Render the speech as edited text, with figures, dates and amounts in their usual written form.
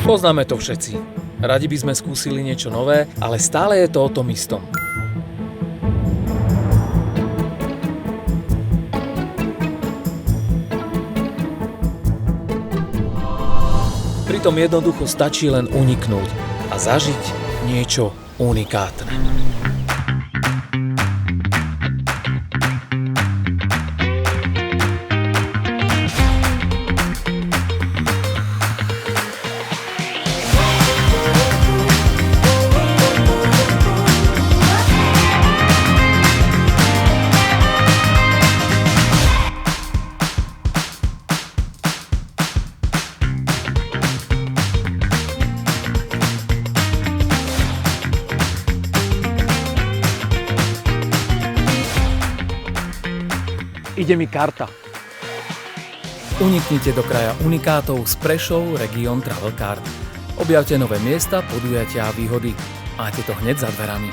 Poznáme to všetci. Radi by sme skúsili niečo nové, ale stále je to o tom istom. Pritom jednoducho stačí len uniknúť a zažiť niečo unikátne. Ide mi karta. Uniknite do kraja unikátov s Prešov Region Travel Card. Objavte nové miesta, podujatia a výhody. Máte to hneď za dverami.